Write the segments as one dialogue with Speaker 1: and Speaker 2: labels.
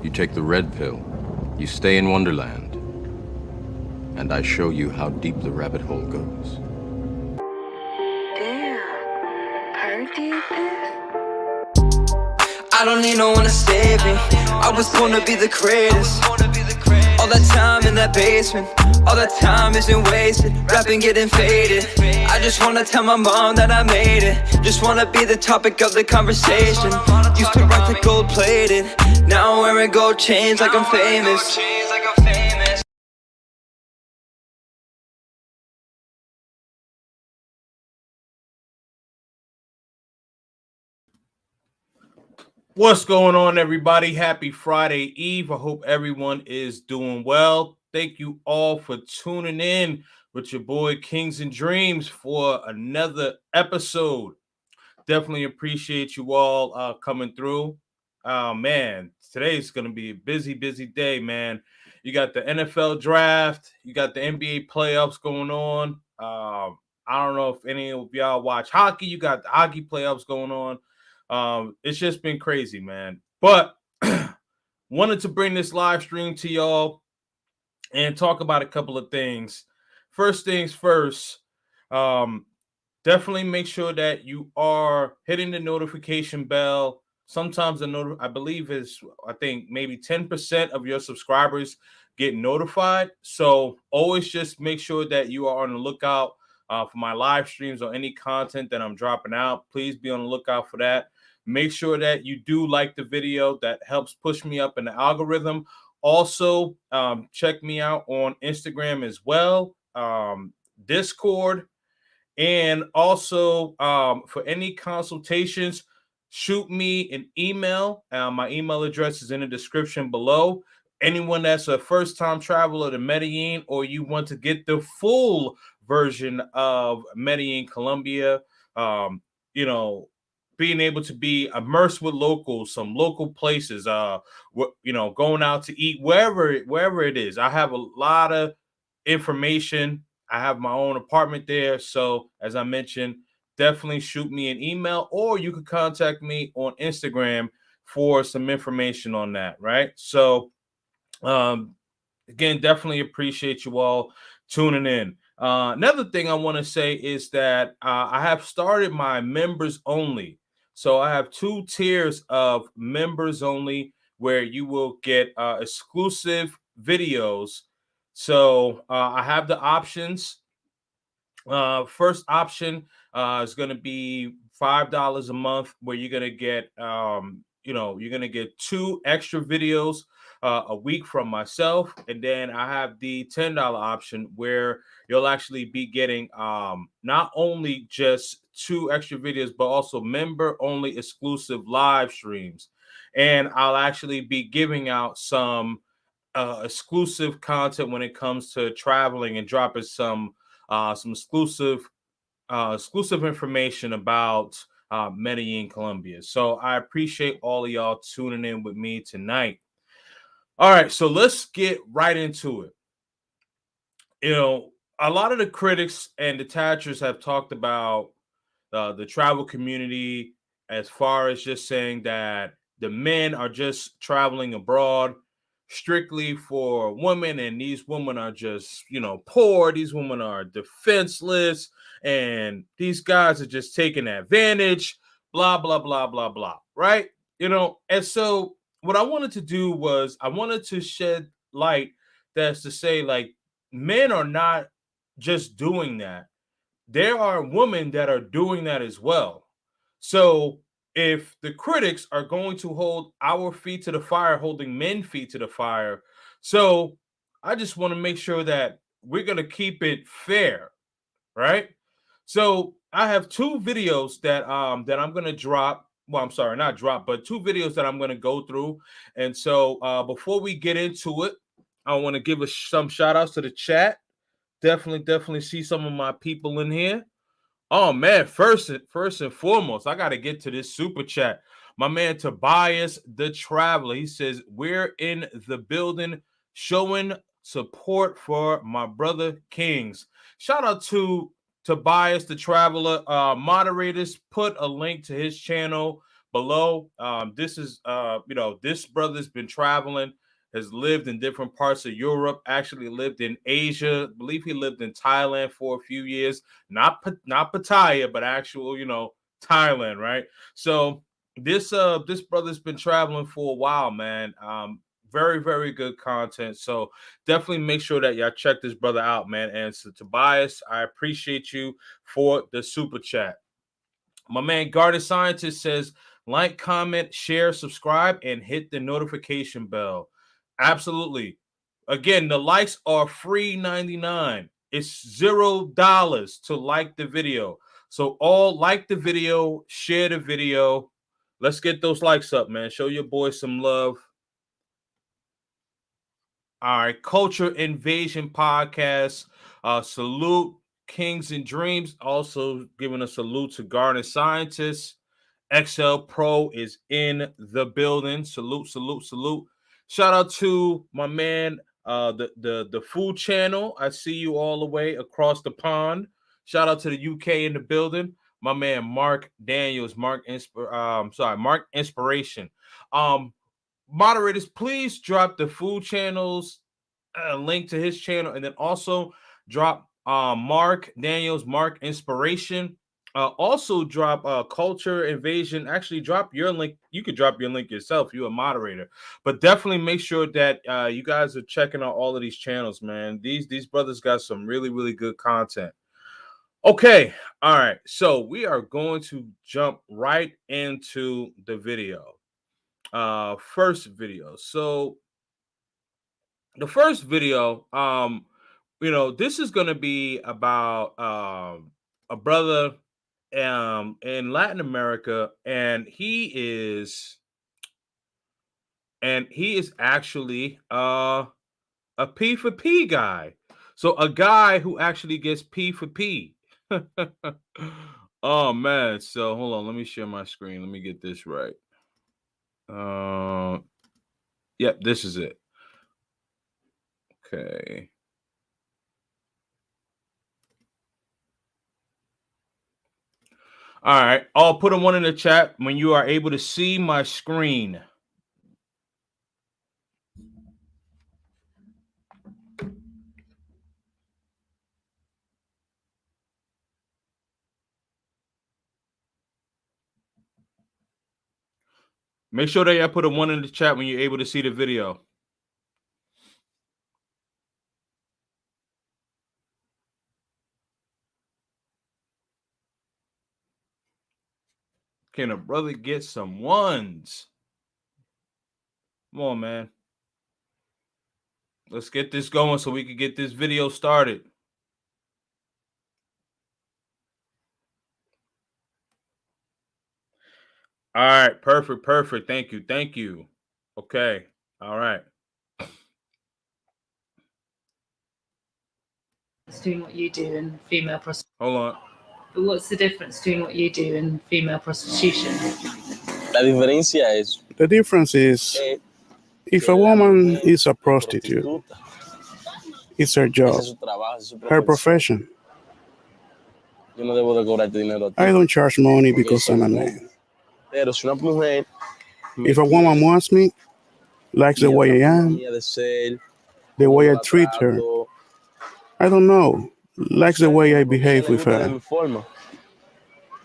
Speaker 1: You take the red pill. You stay in Wonderland. And I show you how deep the rabbit hole goes.
Speaker 2: Damn, Perk did this?
Speaker 3: I don't need no one to save me. I was born to be the greatest. All that time in that basement, all that time isn't wasted. Rapping getting faded. I just wanna tell my mom that I made it. Just wanna be the topic of the conversation. Used to rock the gold plated. Now I'm wearing gold chains like I'm famous.
Speaker 4: What's going on, everybody? Happy Friday Eve. I hope everyone is doing well. Thank you all for tuning in with your boy Kings and Dreams for another episode. Definitely appreciate you all coming through. Man, today's going to be a busy day, man. You got the NFL draft, you got the NBA playoffs going on. I don't know if any of y'all watch hockey. You got the hockey playoffs going on. It's just been crazy, man. But wanted to bring this live stream to y'all and talk about a couple of things. First things first, definitely make sure that you are hitting the notification bell. Sometimes I believe I think maybe 10% of your subscribers get notified. So always just make sure that you are on the lookout for my live streams or any content that I'm dropping out. Please be on the lookout for that. Make sure that you do like the video. That helps push me up in the algorithm. Also, check me out on Instagram as well, Discord, and also for any consultations, shoot me an email. My email address is in the description below. Anyone that's a first-time traveler to Medellin, or you want to get the full version of Medellin, Colombia, being able to be immersed with locals, some local places, going out to eat wherever it is. I have a lot of information. I have my own apartment there. So as I mentioned, definitely shoot me an email, or you could contact me on Instagram for some information on that. Right. So again, definitely appreciate you all tuning in. Another thing I want to say is that I have started my members only. So I have 2 tiers of members only where you will get exclusive videos. So I have the options. First option is going to be $5 a month, where you're going to get, you're going to get 2 extra videos a week from myself. And then I have the $10 option, where you'll actually be getting not only just 2 extra videos, but also member only exclusive live streams. And I'll actually be giving out some exclusive content when it comes to traveling, and dropping some exclusive information about Medellin, Colombia. So I appreciate all of y'all tuning in with me tonight. All right, so let's get right into it. A lot of the critics and detachers have talked about the travel community, as far as just saying that the men are just traveling abroad strictly for women, and these women are just, poor. These women are defenseless, and these guys are just taking advantage, blah, blah, blah, blah, blah, right? And so what I wanted to do was I wanted to shed light, that's to say, like, men are not just doing that. There are women that are doing that as well. So if the critics are going to hold our feet to the fire, holding men feet to the fire, so I just want to make sure that we're going to keep it fair, right? So I have 2 videos that I'm going to drop. Well, I'm sorry, not drop, but 2 videos that I'm going to go through. And so before we get into it, I want to give some shout outs to the chat. Definitely see some of my people in here. Oh man, first and foremost, I got to get to this super chat. My man Tobias the Traveler, he says, we're in the building, showing support for my brother Kings. Shout out to Tobias the Traveler. Moderators, put a link to his channel below. This is this brother's been traveling, has lived in different parts of Europe, actually lived in Asia. I believe he lived in Thailand for a few years. Not Pattaya, but actual, Thailand, right? So this brother's been traveling for a while, man. Very, very good content. So definitely make sure that y'all check this brother out, man. And so Tobias, I appreciate you for the super chat. My man Garden Scientist says, like, comment, share, subscribe, and hit the notification bell. Absolutely. Again, the likes are free 99. It's $0 to like the video. So all like the video, share the video. Let's get those likes up, man. Show your boy some love. All right, Culture Invasion Podcast. Salute Kings and Dreams. Also giving a salute to Garden Scientists. XL Pro is in the building. Salute, salute, salute. Shout out to my man, the Food Channel. I see you all the way across the pond. Shout out to the UK in the building. My man Mark Daniels, Mark Inspiration. Moderators, please drop the Food Channel's link to his channel, and then also drop Mark Daniels, Mark Inspiration. Also drop Culture Invasion. Actually, drop your link. You could drop your link yourself. You're a moderator, but definitely make sure that you guys are checking out all of these channels, man. These brothers got some really, really good content. Okay, all right. So we are going to jump right into the video. First video. So the first video, this is going to be about a brother in Latin America, and he is actually a P for P guy. So a guy who actually gets P for P. Oh man. So hold on, let me share my screen. Let me get this right. Yep, this is it. Okay. All right. I'll put a 1 in the chat when you are able to see my screen. Make sure that you put a 1 in the chat when you're able to see the video. Can a brother get some ones? Come on, man. Let's get this going so we can get this video started. All right, perfect. Thank you. Okay, all right.
Speaker 5: Doing what you do in female prostitution.
Speaker 4: Hold on.
Speaker 5: But what's the difference doing what you do in female prostitution?
Speaker 6: The difference is if a woman is a prostitute, it's her job, her profession. I don't charge money because I'm a man. If a woman wants me, likes the way I am, the way I treat her, I don't know, likes the way I behave with her.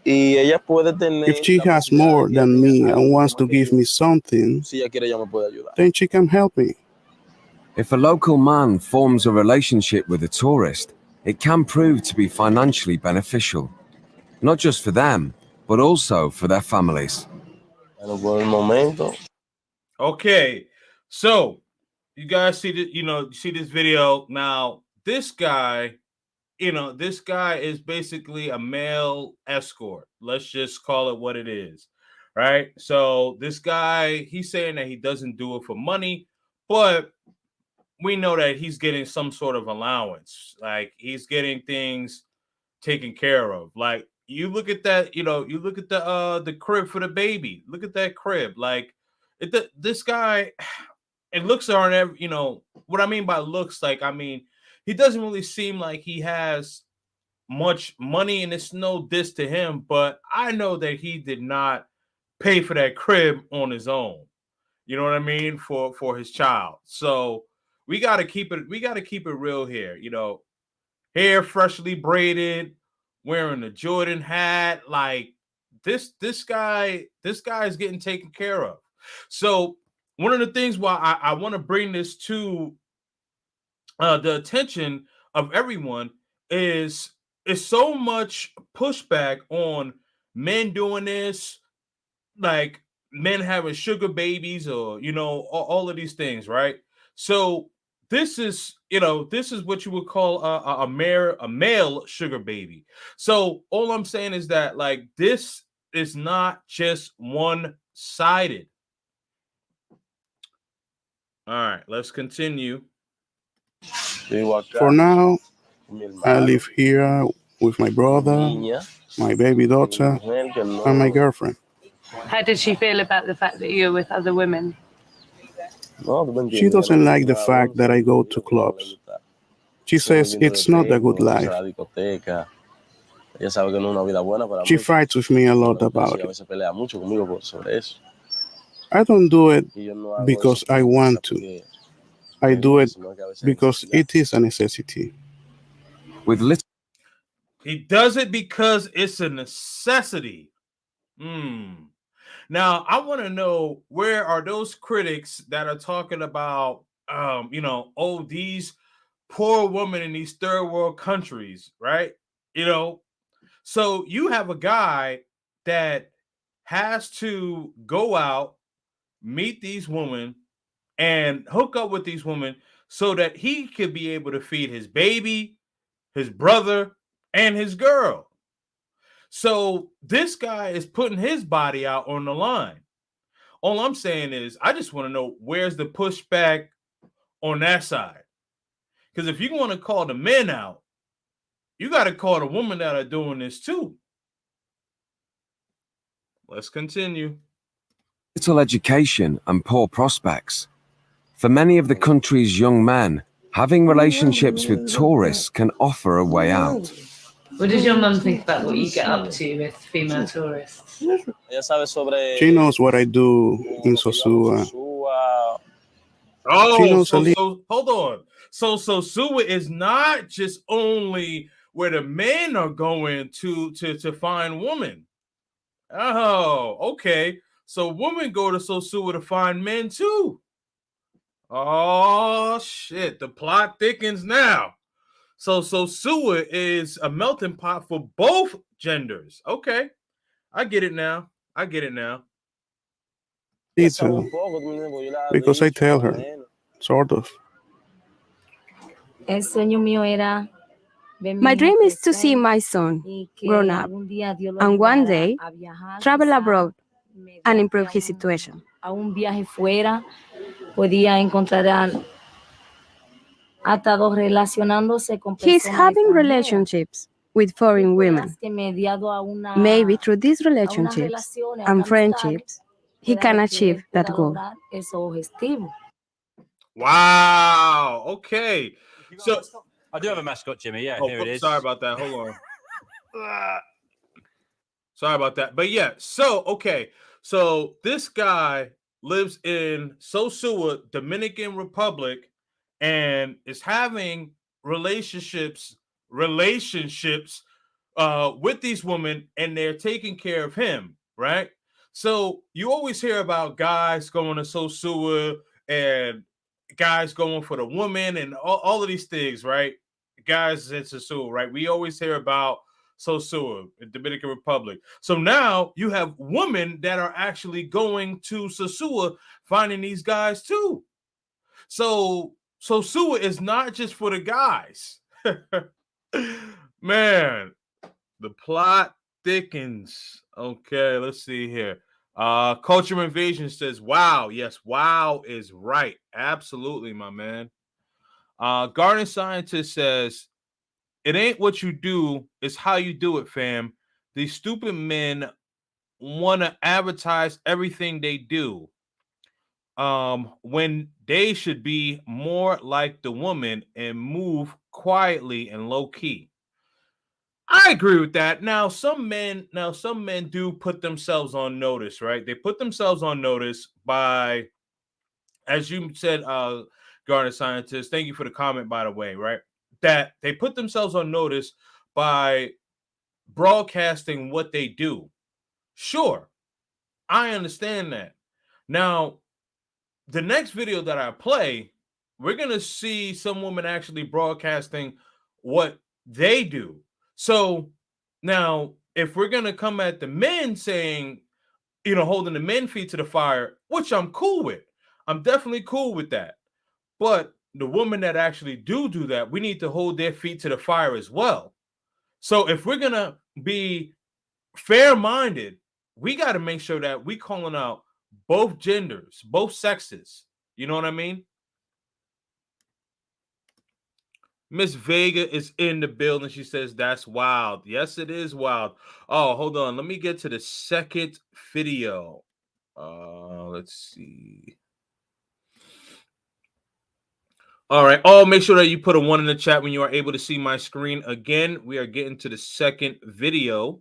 Speaker 6: If she has more than me and wants to give me something, then she can help me.
Speaker 7: If a local man forms a relationship with a tourist, it can prove to be financially beneficial, not just for them, but also for their families.
Speaker 4: Okay, so you guys see that, see this video now. This guy is basically a male escort. Let's just call it what it is, right? So this guy, he's saying that he doesn't do it for money, but we know that he's getting some sort of allowance. Like, he's getting things taken care of. Like, you look at that, you look at the crib for the baby. Look at that crib. Like, this guy, and looks aren't, what I mean by looks, like, I mean, he doesn't really seem like he has much money, and it's no diss to him, but I know that he did not pay for that crib on his own. You know what I mean? For his child. So we gotta keep it real here. You know, hair freshly braided, wearing a Jordan hat, like this guy is getting taken care of. So one of the things why I want to bring this to the attention of everyone is so much pushback on men doing this, like men having sugar babies, or all of these things, right? So this is what you would call a male sugar baby. So all I'm saying is that, like, this is not just one-sided. All right, let's continue.
Speaker 6: For now, I live here with my brother, my baby daughter, and my girlfriend.
Speaker 5: How did she feel about the fact that you're with other women?
Speaker 6: She doesn't like the fact that I go to clubs. She says it's not a good life. She fights with me a lot about it. I don't do it because I want to. I do it because it is a necessity.
Speaker 7: With little
Speaker 4: He does it because it's a necessity. Now, I want to know, where are those critics that are talking about, these poor women in these third world countries, right? So you have a guy that has to go out, meet these women, and hook up with these women so that he could be able to feed his baby, his brother, and his girl. So this guy is putting his body out on the line. All I'm saying is, I just want to know, where's the pushback on that side? Because if you want to call the men out, you got to call the women that are doing this too. Let's continue.
Speaker 7: Little education and poor prospects. For many of the country's young men, having relationships with tourists can offer a way out.
Speaker 5: What does your mum think about what you get up to with female tourists?
Speaker 6: She knows what I do in Sosua.
Speaker 4: So hold on. So Sosua is not just only where the men are going to find women. Oh, okay. So women go to Sosua to find men too. Oh shit, the plot thickens now. So Sosua is a melting pot for both genders. Okay, I get it now.
Speaker 6: Me too. Because I tell her, sort of.
Speaker 8: My dream is to see my son grown up and one day travel abroad and improve his situation. He's having relationships with foreign women. Maybe through these relationships and friendships, he can achieve that goal.
Speaker 4: Wow. Okay. So
Speaker 9: I do have a mascot, Jimmy. Yeah, here it is.
Speaker 4: Sorry about that. Hold on. Sorry about that. But yeah, so this guy lives in Sosua, Dominican Republic, and is having relationships with these women, and they're taking care of him, right? So you always hear about guys going to Sosua and guys going for the woman and all of these things, right? Guys in Sosua, right? We always hear about Sosua, Dominican Republic. So now you have women that are actually going to Sosua, finding these guys too. So Sosua is not just for the guys. Man, the plot thickens. Okay, let's see here. Culture Invasion says, wow. Yes, wow is right. Absolutely, my man. Garden Scientist says, it ain't what you do, it's how you do it, fam. These stupid men want to advertise everything they do, when they should be more like the woman and move quietly and low key. I agree with that. Now, some men do put themselves on notice, right? They put themselves on notice by, as you said, Garner Scientist. Thank you for the comment, by the way, right? That they put themselves on notice by broadcasting what they do. Sure, I understand that. Now, the next video that I play, we're gonna see some women actually broadcasting what they do. So now, if we're gonna come at the men saying, holding the men feet to the fire, which I'm cool with, I'm definitely cool with that. But the women that actually do that, we need to hold their feet to the fire as well. So if we're gonna be fair-minded, we got to make sure that we calling out both genders, both sexes. You know what I mean? Miss Vega is in the building. She says that's wild. Yes, it is wild. Oh, hold on. Let me get to the second video. Let's see. All right. Oh, make sure that you put a 1 in the chat when you are able to see my screen. Again, we are getting to the second video.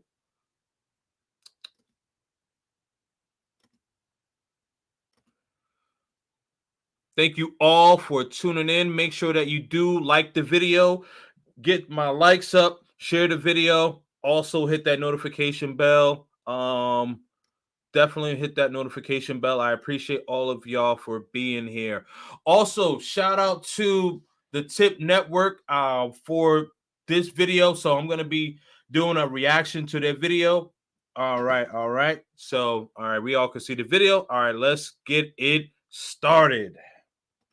Speaker 4: Thank you all for tuning in. Make sure that you do like the video, get my likes up, share the video, also hit that notification bell. Definitely hit that notification bell. I appreciate all of y'all for being here. Also, shout out to the Tip Network for this video. So I'm going to be doing a reaction to their video. All right. So, all right, we all can see the video. All right, let's get it started.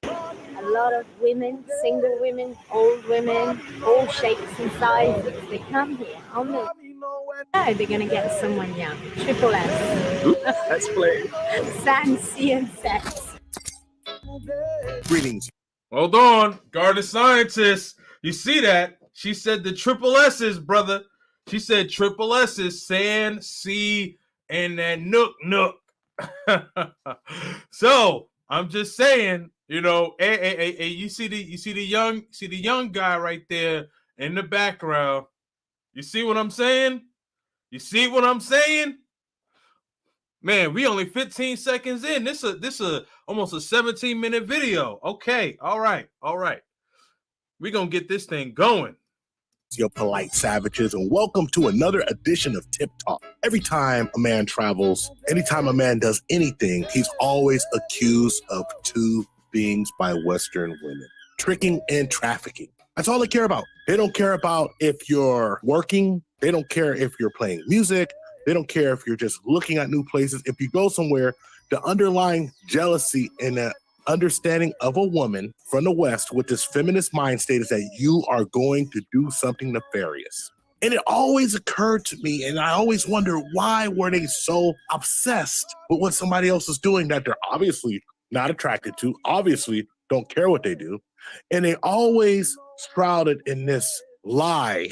Speaker 10: A lot of women, single women, old women, all shapes and sizes, they come here. Oh no, they're going to get someone young. Triple S.
Speaker 11: That's blue.
Speaker 10: Sans, sea, and sex.
Speaker 11: Greetings.
Speaker 4: Hold on. Garden Scientist. You see that? She said the triple S's, brother. She said triple S's, sand, sea, and that nook. So I'm just saying, hey, you see the young guy right there in the background. You see what I'm saying? Man, we only 15 seconds in. This is almost a 17-minute video. Okay, all right. We're gonna get this thing going.
Speaker 11: Your polite savages, and welcome to another edition of Tip Talk. Every time a man travels, anytime a man does anything, he's always accused of two things by Western women: tricking and trafficking. That's all they care about. They don't care about if you're working. They don't care if you're playing music. They don't care if you're just looking at new places. If you go somewhere, the underlying jealousy and the understanding of a woman from the West with this feminist mind state is that you are going to do something nefarious. And it always occurred to me, and I always wonder, why were they so obsessed with what somebody else is doing that they're obviously not attracted to, obviously don't care what they do, and they always shrouded in this lie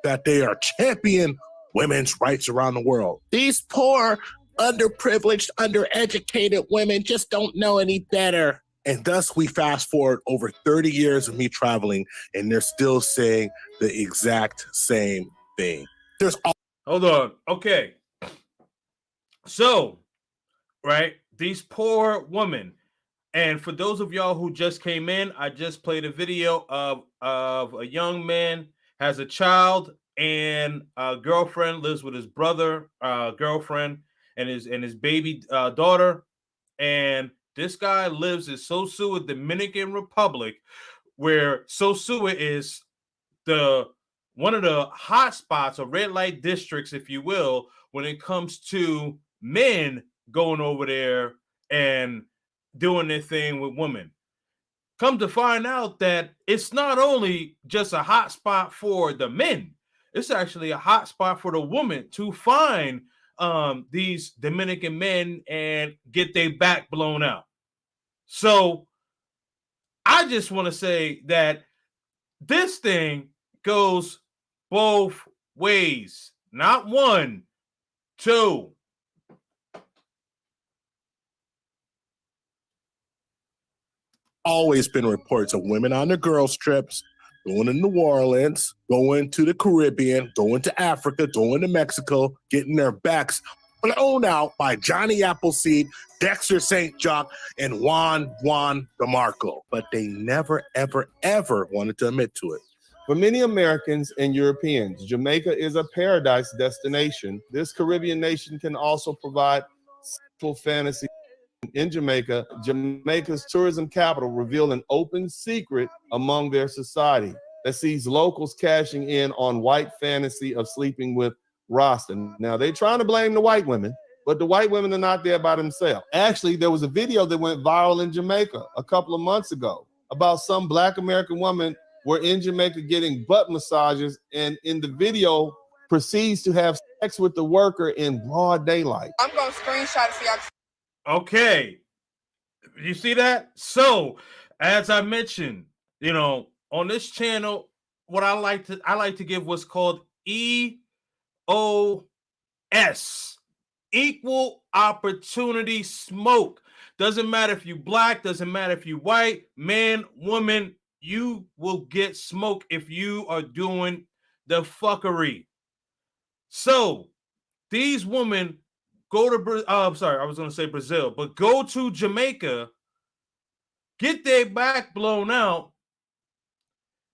Speaker 11: that they are champion women's rights around the world. These poor, underprivileged, undereducated women just don't know any better. And thus we fast forward over 30 years of me traveling, and they're still saying the exact same thing.
Speaker 4: Hold on. Okay. So, right, these poor women. And for those of y'all who just came in, I just played a video of a young man has a child and a girlfriend, lives with his brother, girlfriend, and his baby daughter. And this guy lives in Sosua, Dominican Republic, where Sosua is one of the hot spots or red light districts, if you will, when it comes to men going over there and doing their thing with women. Come to find out that it's not only just a hot spot for the men, it's actually a hot spot for the women to find these Dominican men and get their back blown out. So I just want to say that this thing goes both ways, not one, two.
Speaker 11: Always been reports of women on their girls' trips going to New Orleans, going to the Caribbean, going to Africa, going to Mexico, getting their backs blown out by Johnny Appleseed, Dexter St. Jock, and Juan DeMarco. But they never, ever, ever wanted to admit to it.
Speaker 12: For many Americans and Europeans, Jamaica is a paradise destination. This Caribbean nation can also provide sexual fantasy. In Jamaica, Jamaica's tourism capital revealed an open secret among their society that sees locals cashing in on white fantasy of sleeping with Rasta. Now, they're trying to blame the white women, but the white women are not there by themselves. Actually, there was a video that went viral in Jamaica a couple of months ago about some Black American woman were in Jamaica getting butt massages, and in the video proceeds to have sex with the worker in broad daylight.
Speaker 13: I'm going to screenshot it for y'all.
Speaker 4: Okay, you see that? So, as I mentioned, you know, on this channel, what I like to give what's called EOS, equal opportunity smoke. Doesn't matter if you Black, doesn't matter if you white, man, woman, you will get smoke if you are doing the fuckery. So, these women go to, I'm sorry, I was going to say Brazil, but go to Jamaica, get their back blown out,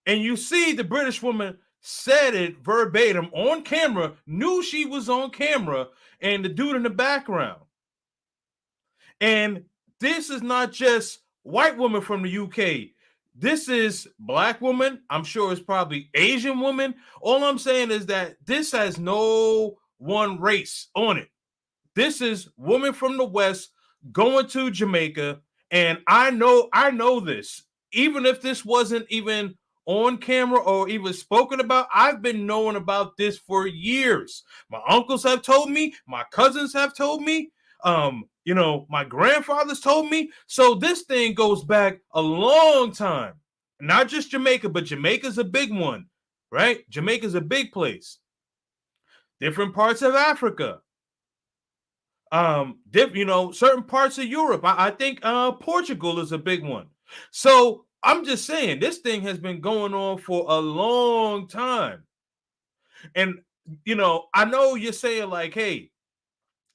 Speaker 4: and you see the British woman said it verbatim on camera, knew she was on camera, and the dude in the background. And this is not just white woman from the UK. This is Black woman. I'm sure it's probably Asian woman. All I'm saying is that this has no one race on it. This is woman from the West going to Jamaica, and I know this. Even if this wasn't even on camera or even spoken about, I've been knowing about this for years. My uncles have told me, my cousins have told me, you know, my grandfathers told me. So this thing goes back a long time. Not just Jamaica, but Jamaica's a big one, right? Jamaica's a big place. Different parts of Africa. You know, certain parts of Europe. I think Portugal is a big one. So I'm just saying this thing has been going on for a long time. And, you know, I know you're saying like, hey,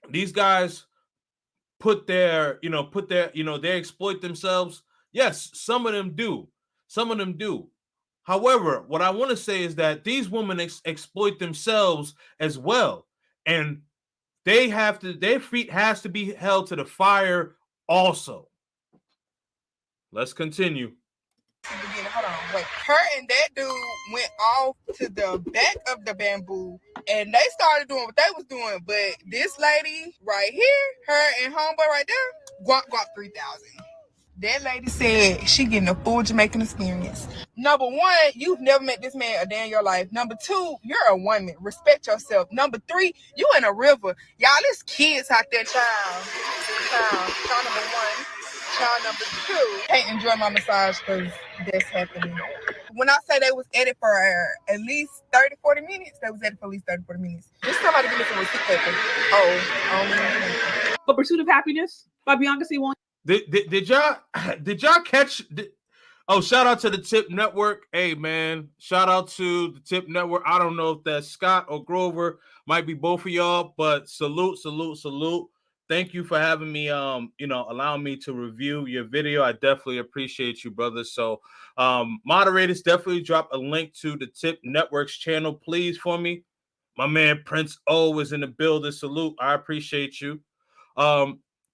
Speaker 4: these guys they exploit themselves. Yes, some of them do. Some of them do. However, what I want to say is that these women exploit themselves as well. And their feet has to be held to the fire also. Let's continue.
Speaker 13: Hold on, wait. Her and that dude went off to the back of the bamboo and they started doing what they was doing. But this lady right here, her and homeboy right there, guap 3,000. That lady said she getting a full Jamaican experience. Number one, you've never met this man a day in your life. Number two, you're a woman. Respect yourself. Number three, you in a river. Y'all, there's kids out there. Child number one. Child number two. Can't enjoy my massage because that's happening. When I say they was at it for at least 30, 40 minutes, they was at it for at least 30, 40 minutes. Just somebody give me some receipt paper.
Speaker 14: The Pursuit of Happiness by Bianca C. Williams.
Speaker 4: Did y'all catch? Shout out to the Tip Network. Hey man, shout out to the Tip Network. I don't know if that's Scott or Grover, might be both of y'all, but salute. Thank you for having me. Allowing me to review your video. I definitely appreciate you, brother. So, moderators, definitely drop a link to the Tip Network's channel, please, for me. My man Prince O is in the building. Salute. I appreciate you.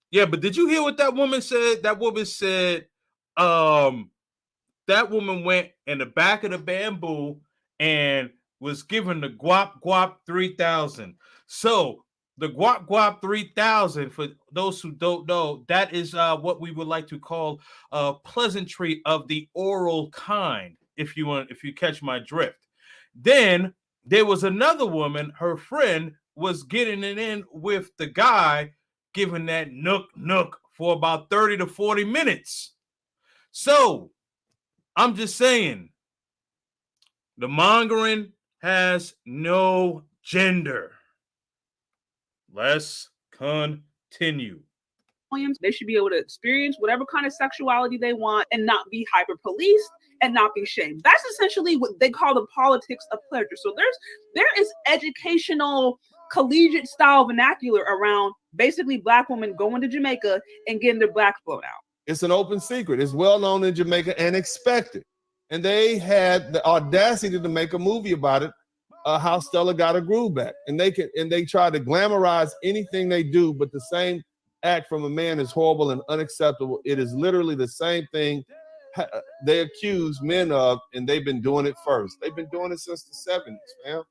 Speaker 4: Yeah, but did you hear what that woman said? That woman said, that woman went in the back of the bamboo and was given the guap 3,000. So the guap 3,000, for those who don't know, that is what we would like to call a pleasantry of the oral kind, if you catch my drift. Then there was another woman, her friend was getting it in with the guy, giving that nook for about 30 to 40 minutes. So I'm just saying, the mongering has no gender. Let's continue.
Speaker 14: Williams, they should be able to experience whatever kind of sexuality they want and not be hyper policed and not be shamed. That's essentially what they call the politics of pleasure. So there is educational, collegiate style vernacular around basically Black women going to Jamaica and getting their blacks blown out.
Speaker 12: It's an open secret. It's well known in Jamaica and expected. And they had the audacity to make a movie about it, how Stella got her groove back. And they try to glamorize anything they do, but the same act from a man is horrible and unacceptable. It is literally the same thing they accuse men of, and they've been doing it first. They've been doing it since the 70s, fam.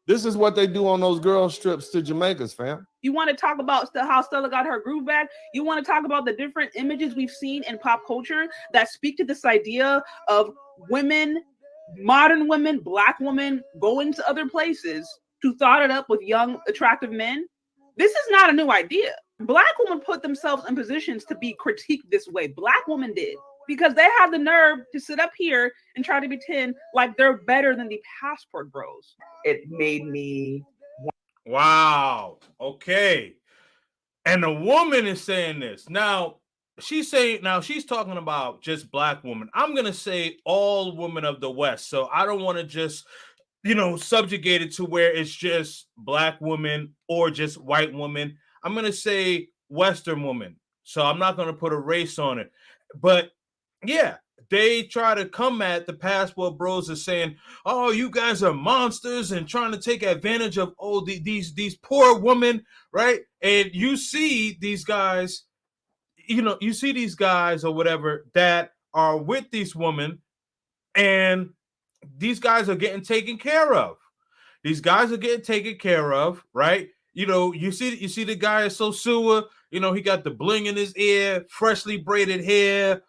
Speaker 12: This is what they do on those girl strips to Jamaicans, fam.
Speaker 14: You want to talk about how Stella got her groove back? You want to talk about the different images we've seen in pop culture that speak to this idea of women, modern women, Black women going to other places to thought it up with young, attractive men? This is not a new idea. Black women put themselves in positions to be critiqued this way. Black women did. Because they have the nerve to sit up here and try to pretend like they're better than the passport bros. It made me...
Speaker 4: Wow. Okay. And the woman is saying this. Now, she's talking about just Black women. I'm going to say all women of the West. So I don't want to just, subjugate it to where it's just Black women or just white women. I'm going to say Western women. So I'm not going to put a race on it. But yeah, they try to come at the passport bros as saying, "Oh, you guys are monsters," and trying to take advantage of these poor women, right? And you see these guys, or whatever that are with these women, and these guys are getting taken care of. These guys are getting taken care of, right? You see the guy is so sewer. He got the bling in his ear, freshly braided hair.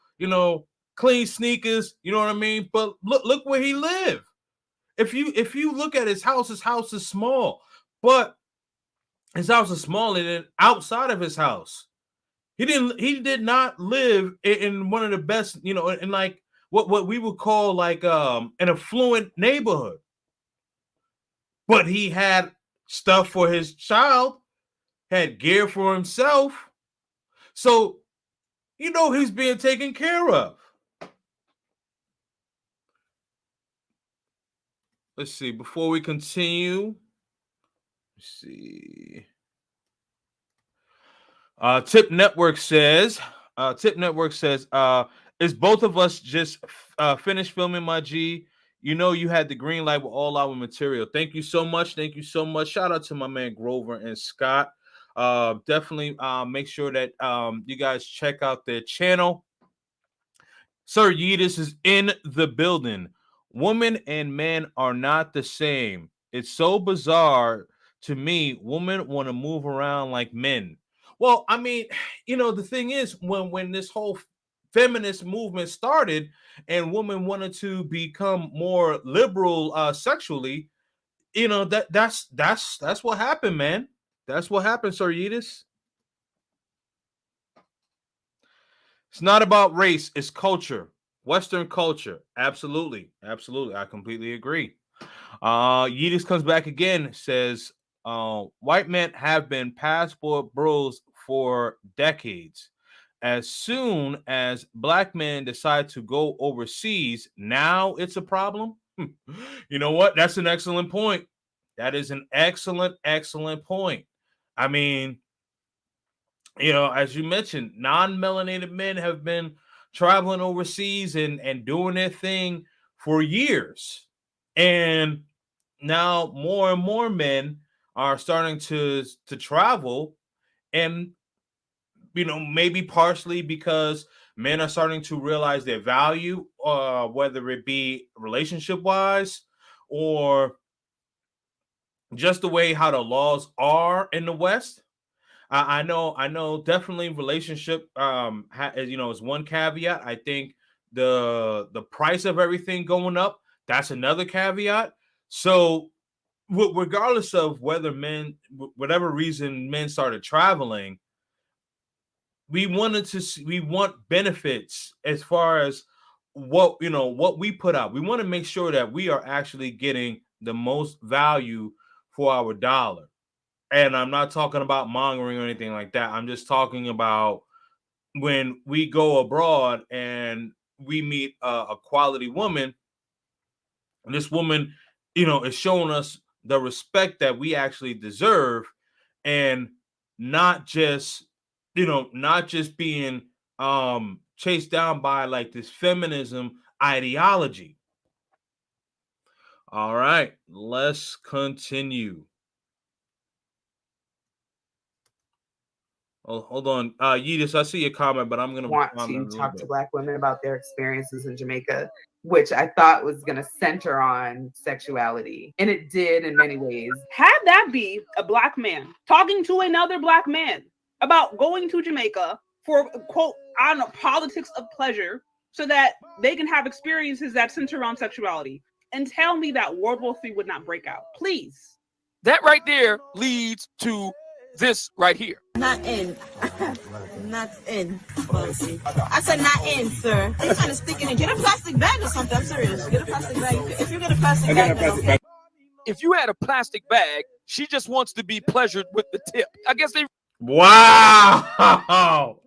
Speaker 4: Clean sneakers, you know what I mean? But look where he lived. If you look at his house is small, but his house is smaller than outside of his house. He did not live in one of the best, in like what we would call like an affluent neighborhood. But he had stuff for his child, had gear for himself. So he's being taken care of. Let's see. Before we continue, let's see. Tip Network says, is both of us just finished filming, my G? You had the green light with all our material. Thank you so much. Thank you so much. Shout out to my man Grover and Scott. Definitely make sure that you guys check out their channel. Sir Yeetus is in the building. Women and men are not the same. It's so bizarre to me. Women want to move around like men. Well, I mean, the thing is, when this whole feminist movement started and women wanted to become more liberal sexually, that's what happened, man. That's what happened, Sir Yeetus. It's not about race, it's culture. Western culture. Absolutely. Absolutely. I completely agree. Yeetus comes back again, says, white men have been passport bros for decades. As soon as Black men decide to go overseas, now it's a problem. You know what? That's an excellent point. That is an excellent point. I mean, as you mentioned, non-melanated men have been traveling overseas and doing their thing for years. And now more and more men are starting to travel, and maybe partially because men are starting to realize their value, whether it be relationship wise or just the way how the laws are in the West. I know definitely relationship is one caveat. I think the price of everything going up, that's another caveat. So regardless of whether whatever reason men started traveling, we want benefits as far as what we put out. We want to make sure that we are actually getting the most value for our dollar. And I'm not talking about mongering or anything like that. I'm just talking about, when we go abroad and we meet a quality woman, and this woman, is showing us the respect that we actually deserve, and not just being chased down by like this feminism ideology. All right, let's continue. Oh, hold on. Yeetus, I see your comment, but I'm going to
Speaker 15: want to talk to Black women about their experiences in Jamaica, which I thought was going to center on sexuality. And it did in many ways.
Speaker 14: Had that be a Black man talking to another Black man about going to Jamaica for, quote, I don't know, politics of pleasure, so that they can have experiences that center around sexuality, and tell me that World War III would not break out. Please.
Speaker 16: That right there leads to this right here.
Speaker 17: Not in. Not in. I said not in, sir. They're trying to stick it in. Get a plastic bag or something. I'm serious. Get a plastic bag. If you get a plastic bag, then okay.
Speaker 16: If you had a plastic bag, she just wants to be pleasured with the tip. I guess they...
Speaker 4: Wow.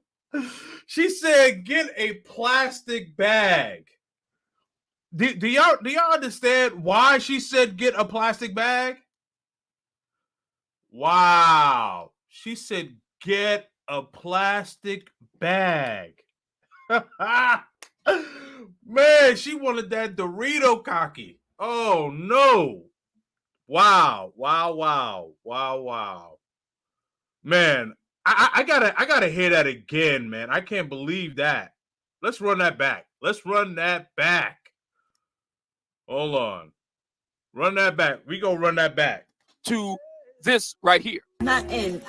Speaker 4: She said, get a plastic bag. Do y'all understand why she said get a plastic bag? Wow. She said get a plastic bag. Man, she wanted that Dorito cocky. Oh no. Wow. Man, I gotta hear that again, man. I can't believe that. Let's run that back. Hold on. Run that back. We gonna run that back.
Speaker 16: To this right here.
Speaker 17: Not in.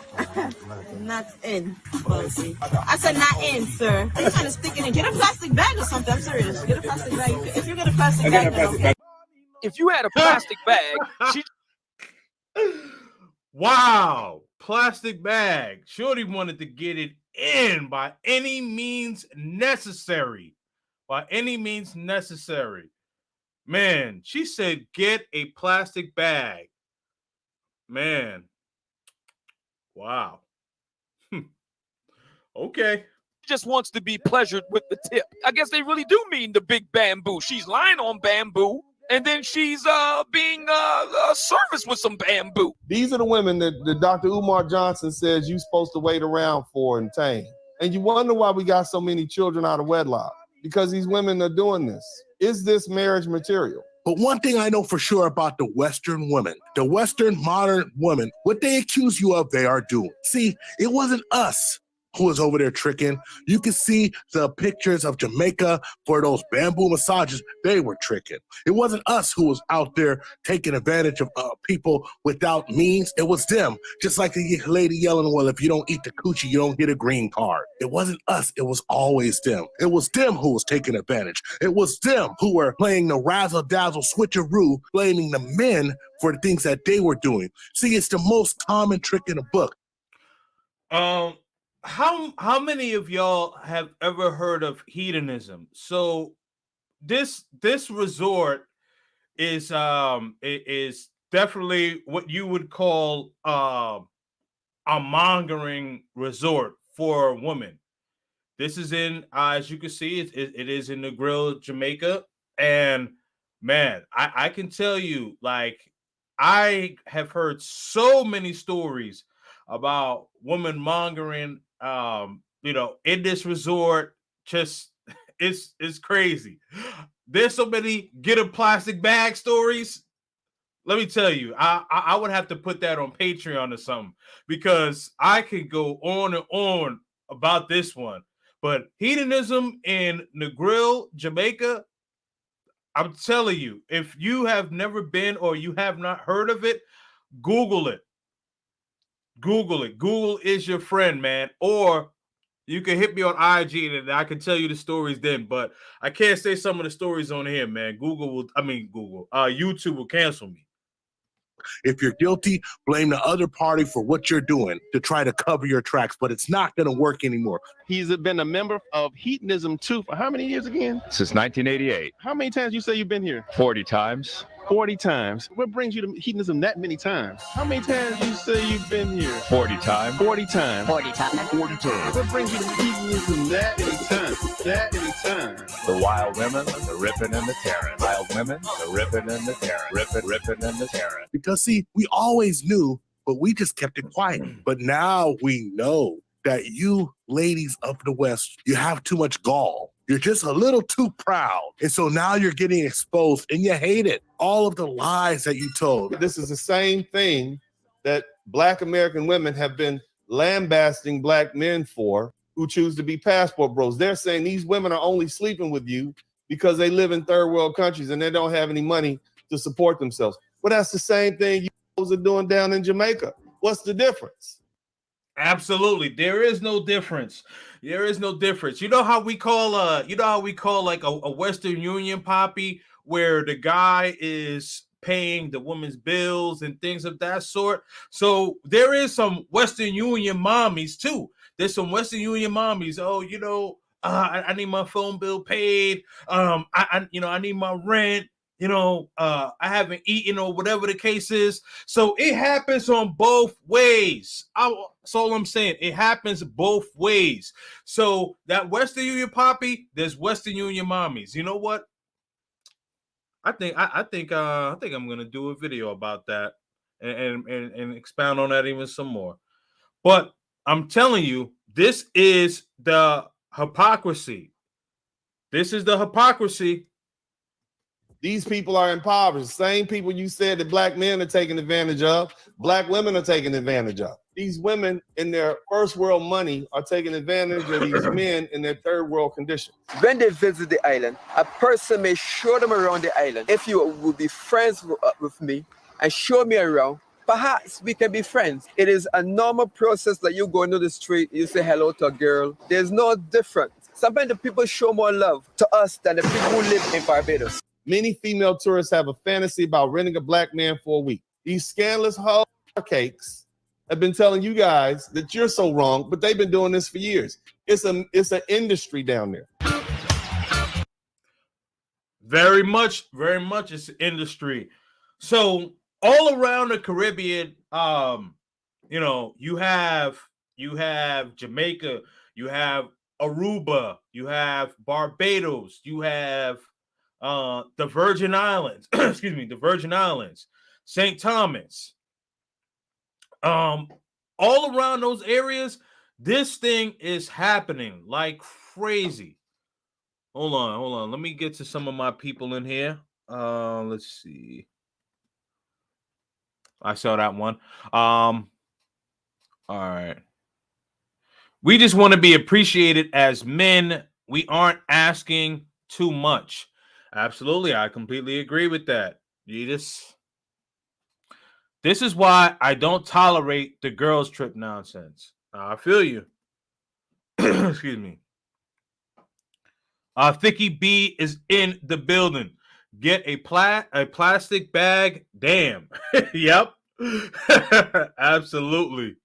Speaker 17: Not in. I said not in, sir. They're trying to stick it in. Get a plastic bag or something. I'm serious. Get a plastic bag. If you get a plastic bag, then okay.
Speaker 16: If you had a plastic bag, she...
Speaker 4: Wow. Plastic bag. Shorty wanted to get it in by any means necessary. Man, she said get a plastic bag. Man. Wow. Okay.
Speaker 16: She just wants to be pleasured with the tip. I guess they really do mean the big bamboo. She's lying on bamboo, and then she's being serviced with some bamboo.
Speaker 12: These are the women that Dr. Umar Johnson says you're supposed to wait around for and tame. And you wonder why we got so many children out of wedlock. Because these women are doing this. Is this marriage material?
Speaker 11: But one thing I know for sure about the Western women, the Western modern women, what they accuse you of, they are doing. See, it wasn't us who was over there tricking. You can see the pictures of Jamaica for those bamboo massages. They were tricking. It wasn't us who was out there taking advantage of people without means. It was them. Just like the lady yelling, well, if you don't eat the coochie, you don't get a green card. It wasn't us. It was always them. It was them who was taking advantage. It was them who were playing the razzle-dazzle switcheroo, blaming the men for the things that they were doing. See, it's the most common trick in the book.
Speaker 4: How many of y'all have ever heard of hedonism? So this resort is definitely what you would call a mongering resort for women. This is in, as you can see, it is in Negril, Jamaica. And man, I can tell you, like, I have heard so many stories about women mongering, in this resort. Just it's crazy. There's so many get a plastic bag stories. Let me tell you, I would have to put that on Patreon or something, because I could go on and on about this one. But hedonism in Negril, Jamaica, I'm telling you, if you have never been or you have not heard of it, Google it. Google it. Google is your friend, man. Or you can hit me on IG and I can tell you the stories then. But I can't say some of the stories on here, man. YouTube will cancel me.
Speaker 11: If you're guilty, blame the other party for what you're doing to try to cover your tracks, but it's not going to work anymore.
Speaker 18: He's been a member of Hedonism 2 for how many years again?
Speaker 19: Since 1988.
Speaker 18: How many times you say you've been here?
Speaker 19: 40 times.
Speaker 18: 40 times. What brings you to hedonism that many times? How many times you say you've been here?
Speaker 9: 40 times.
Speaker 18: 40 times.
Speaker 17: 40 times.
Speaker 18: 40 times. What brings you to hedonism that many times? That many times.
Speaker 9: The wild women, the ripping and the tearing. Wild women, the ripping and the tearing. Ripping and the tearing.
Speaker 11: Because see, we always knew, but we just kept it quiet. But now we know that you ladies of the West, you have too much gall. You're just a little too proud. And so now you're getting exposed and you hate it. All of the lies that you told.
Speaker 12: This is the same thing that Black American women have been lambasting Black men for who choose to be passport bros. They're saying these women are only sleeping with you because they live in third world countries and they don't have any money to support themselves. Well, that's the same thing you are doing down in Jamaica. What's the difference?
Speaker 4: Absolutely. There is no difference. There is no difference. You know how we call like a Western Union poppy where the guy is paying the woman's bills and things of that sort. So there is some Western Union mommies too. There's some Western Union mommies. Oh, you know, I need my phone bill paid. I need my rent. You know, I haven't eaten or whatever the case is. So it happens on both ways. That's all I'm saying. It happens both ways. So that Western Union poppy, there's Western Union mommies. You know what? I think I'm gonna do a video about that and expound on that even some more. But I'm telling you, this is the hypocrisy. This is the hypocrisy.
Speaker 12: These people are impoverished. Same people you said that Black men are taking advantage of, Black women are taking advantage of. These women in their first world money are taking advantage of these men in their third world condition.
Speaker 19: When they visit the island, a person may show them around the island. If you would be friends with me and show me around, perhaps we can be friends. It is a normal process that you go into the street, you say hello to a girl. There's no difference. Sometimes the people show more love to us than the people who live in Barbados.
Speaker 12: Many female tourists have a fantasy about renting a Black man for a week. These scandalous hoe cakes have been telling you guys that you're so wrong, but they've been doing this for years. It's an industry down there.
Speaker 4: Very much it's an industry. So all around the Caribbean, you have Jamaica, you have Aruba, you have Barbados, you have the Virgin Islands, the Virgin Islands, St. Thomas, all around those areas, this thing is happening like crazy. Hold on. Let me get to some of my people in here. Let's see. I saw that one. All right. We just want to be appreciated as men. We aren't asking too much. Absolutely. I completely agree with that. This is why I don't tolerate the girls trip nonsense. I feel you. Excuse me. Thicky B is in the building. Get a plastic bag. Damn. Yep. Absolutely.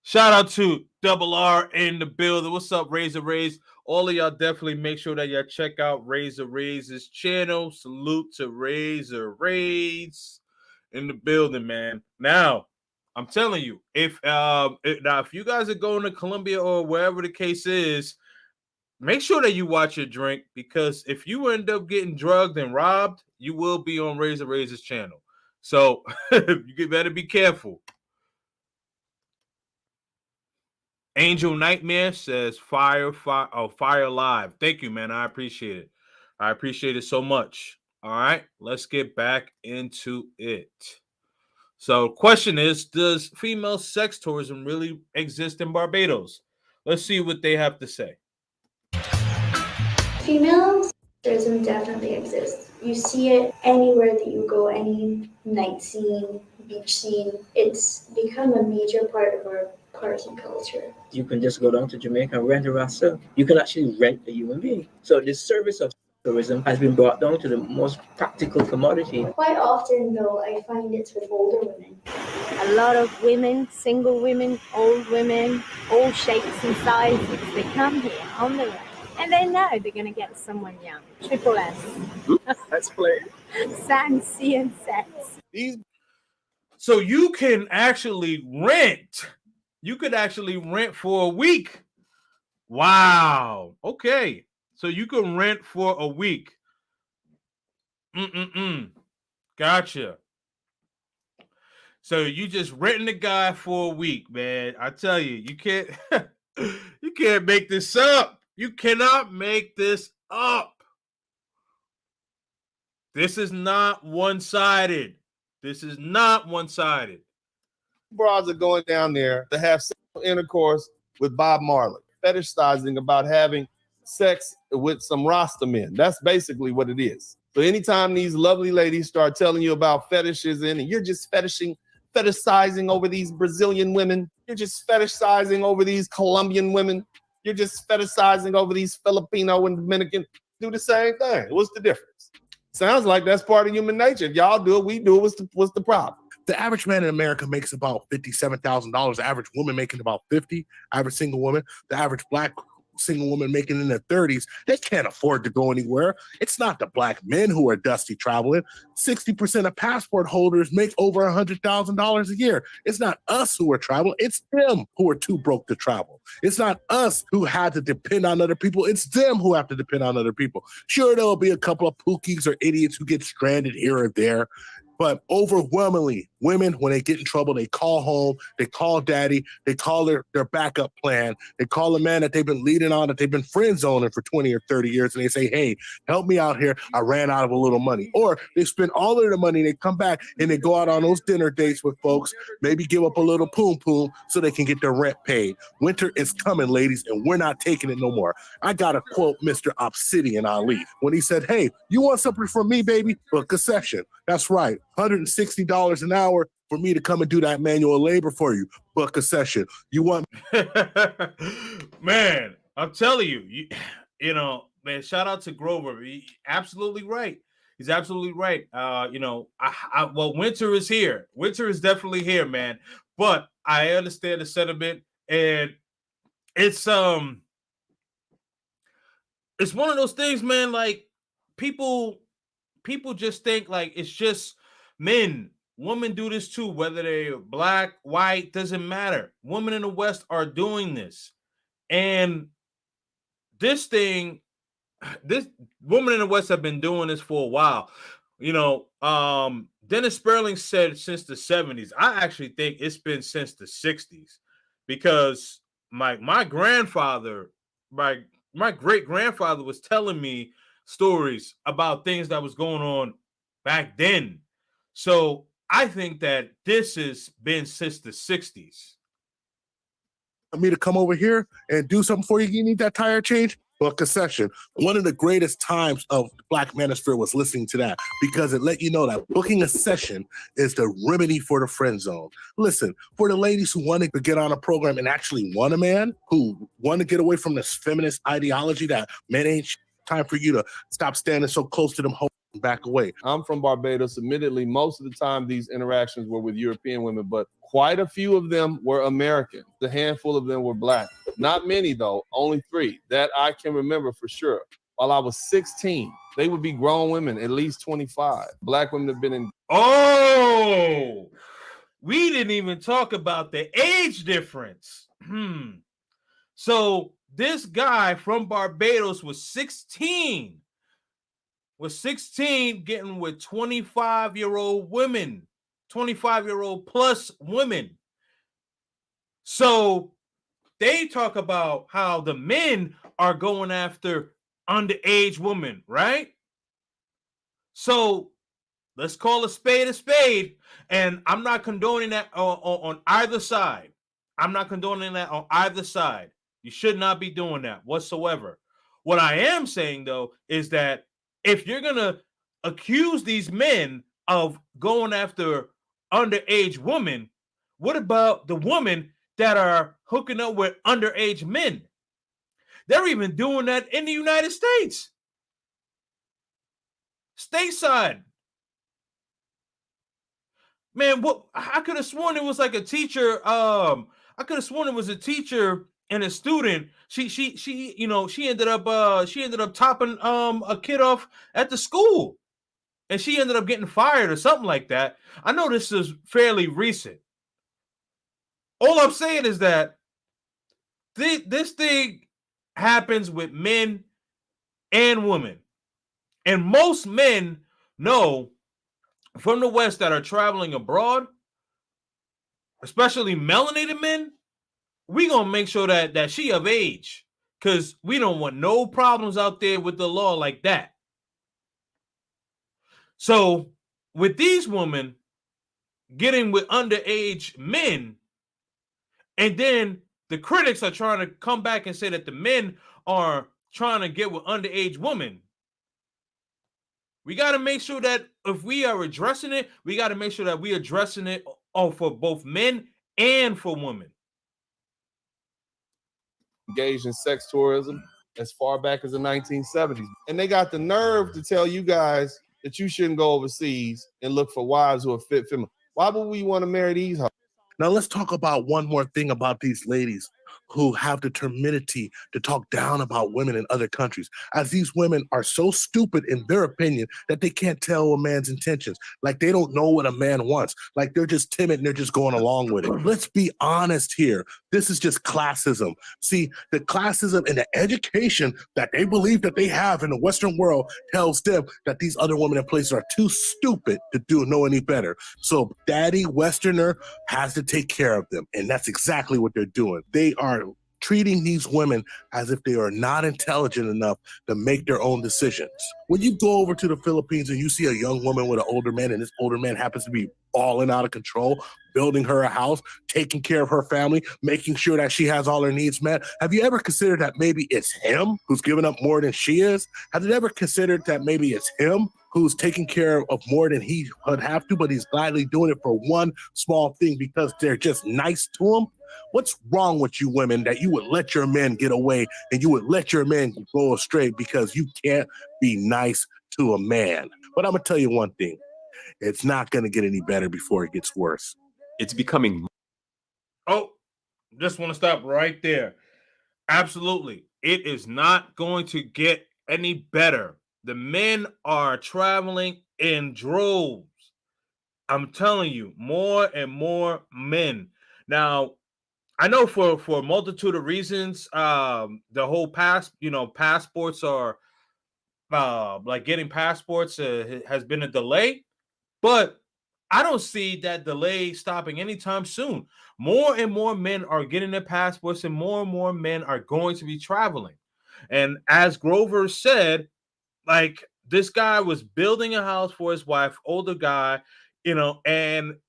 Speaker 4: Shout out to Double R in the building. What's up, Razor Rays? All of y'all definitely make sure that y'all check out Razor Rays' channel. Salute to Razor Rays in the building, man. Now, I'm telling you, if you guys are going to Colombia or wherever the case is, make sure that you watch your drink, because if you end up getting drugged and robbed, you will be on Razor Rays' channel. So you better be careful. Angel Nightmare says fire live. Thank you, man. I appreciate it. I appreciate it so much. All right, let's get back into it. So question is, does female sex tourism really exist in Barbados? Let's see what they have to say.
Speaker 20: Female tourism definitely exists. You see it anywhere that you go, any night scene, beach scene. It's become a major part of our party culture.
Speaker 21: You can just go down to Jamaica and rent a rasta. You can actually rent a human being. So the service of tourism has been brought down to the most practical commodity.
Speaker 20: Quite often, though, I find it's with older women.
Speaker 10: A lot of women, single women, old shapes and sizes, they come here on their own. And they know they're going to get someone young. Triple S.
Speaker 21: Let's play.
Speaker 10: Sans, sea, and sex.
Speaker 4: So you can actually rent. You could actually rent for a week. Wow. Okay. So you can rent for a week. Gotcha. So you just renting the guy for a week, man. I tell you, you can't you can't make this up. You cannot make this up. This is not one-sided. This is not one-sided.
Speaker 12: Bras are going down there to have sexual intercourse with Bob Marley, fetishizing about having sex with some Rasta men. That's basically what it is. So anytime these lovely ladies start telling you about fetishes and you're just fetishizing over these Brazilian women, you're just fetishizing over these Colombian women, you're just fetishizing over these Filipino and Dominican, do the same thing. What's the difference? Sounds like that's part of human nature. If y'all do it, we do it. What's the problem?
Speaker 11: The average man in America makes about $57,000. The average woman making about $50,000. Average single woman. The average black single woman making in their 30s. They can't afford to go anywhere. It's not the black men who are dusty traveling. 60% of passport holders make over $100,000 a year. It's not us who are traveling. It's them who are too broke to travel. It's not us who had to depend on other people. It's them who have to depend on other people. Sure, there'll be a couple of pookies or idiots who get stranded here or there. But overwhelmingly, women, when they get in trouble, they call home, they call daddy, they call their backup plan, they call the man that they've been leading on, that they've been friend zoning for 20 or 30 years, and they say, hey, help me out here. I ran out of a little money. Or they spend all of their money, they come back, and they go out on those dinner dates with folks, maybe give up a little poom-poom so they can get their rent paid. Winter is coming, ladies, and we're not taking it no more. I got to quote Mr. Obsidian Ali when he said, hey, you want something from me, baby? Book a session. That's right. $160 an hour for me to come and do that manual labor for you. Book a session. You want
Speaker 4: man, I'm telling you, you know, man, shout out to Grover. He absolutely right. He's absolutely right. You know, well, winter is here. Winter is definitely here, man. But I understand the sentiment, and it's one of those things, man, like people just think like it's just men. Women do this too, whether they're black, white, doesn't matter. Women in the West are doing this. And this women in the West have been doing this for a while. You know, Dennis Sperling said since the 70s. I actually think it's been since the 60s, because my grandfather, my great-grandfather was telling me stories about things that was going on back then. So I think that this has been since the 60s.
Speaker 11: Me to come over here and do something for you? You need that tire change? Book a session. One of the greatest times of Black Manosphere was listening to that, because it let you know that booking a session is the remedy for the friend zone. Listen, for the ladies who want to get on a program and actually want a man, who want to get away from this feminist ideology that men ain't time for you to stop standing so close to them hoes and back away.
Speaker 12: I'm from Barbados. Admittedly, most of the time these interactions were with European women, but quite a few of them were American. A handful of them were black. Not many, though, only 3 that I can remember for sure. While I was 16, they would be grown women, at least 25. Black women have been in.
Speaker 4: Oh, we didn't even talk about the age difference. So this guy from Barbados was 16. Getting with 25-year-old women, 25-year-old plus women. So they talk about how the men are going after underage women, right? So let's call a spade, and I'm not condoning that on either side. I'm not condoning that on either side. You should not be doing that whatsoever. What I am saying, though, is that if you're going to accuse these men of going after underage women, what about the women that are hooking up with underage men? They're even doing that in the United States. Stateside. Man, what I could have sworn it was like a teacher. I could have sworn it was a teacher and a student, she ended up topping a kid off at the school, and she ended up getting fired or something like that. I know this is fairly recent. All I'm saying is that this thing happens with men and women, and most men know from the West that are traveling abroad, especially melanated men, we gonna make sure that she of age, because we don't want no problems out there with the law like that. So with these women getting with underage men, and then the critics are trying to come back and say that the men are trying to get with underage women, we got to make sure that if we are addressing it, we got to make sure that we addressing it for both men and for women.
Speaker 12: Engaged in sex tourism as far back as the 1970s. And they got the nerve to tell you guys that you shouldn't go overseas and look for wives who are fit female. Why would we want to marry these hoes?
Speaker 11: Now let's talk about one more thing about these ladies who have the temerity to talk down about women in other countries, as these women are so stupid in their opinion that they can't tell a man's intentions. Like they don't know what a man wants. Like they're just timid and they're just going along with it. Let's be honest here. This is just classism. See, the classism and the education that they believe that they have in the Western world tells them that these other women in places are too stupid to know any better. So Daddy Westerner has to take care of them. And that's exactly what they're doing. They are treating these women as if they are not intelligent enough to make their own decisions. When you go over to the Philippines and you see a young woman with an older man, and this older man happens to be balling out of control, building her a house, taking care of her family, making sure that she has all her needs met, have you ever considered that maybe it's him who's giving up more than she is? Have you ever considered that maybe it's him who's taking care of more than he would have to, but he's gladly doing it for one small thing because they're just nice to him? What's wrong with you women that you would let your men get away and you would let your men go astray because you can't be nice to a man? But I'm going to tell you one thing. It's not going to get any better before it gets worse.
Speaker 1: It's becoming...
Speaker 4: Oh, just want to stop right there. Absolutely. It is not going to get any better. The men are traveling in droves. I'm telling you, more and more men. Now, I know for a multitude of reasons, the whole passports are like getting passports has been a delay, but I don't see that delay stopping anytime soon. More and more men are getting their passports, and more men are going to be traveling. And as Grover said, like this guy was building a house for his wife, older guy, and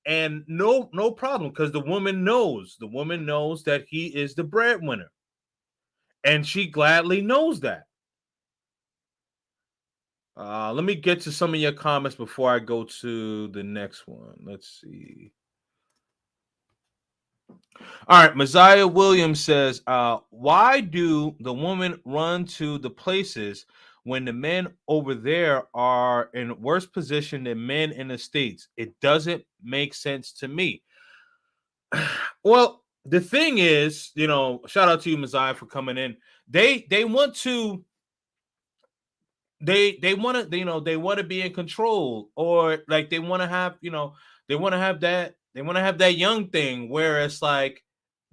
Speaker 4: no problem, because the woman knows that he is the breadwinner, and she gladly knows that. Let me get to some of your comments before I go to the next one. Let's see. All right, Messiah Williams says, why do the women run to the places when the men over there are in worse position than men in the States? It doesn't make sense to me. Well, the thing is, shout out to you, Messiah, for coming in. They want to be in control, or like they want to have that young thing where it's like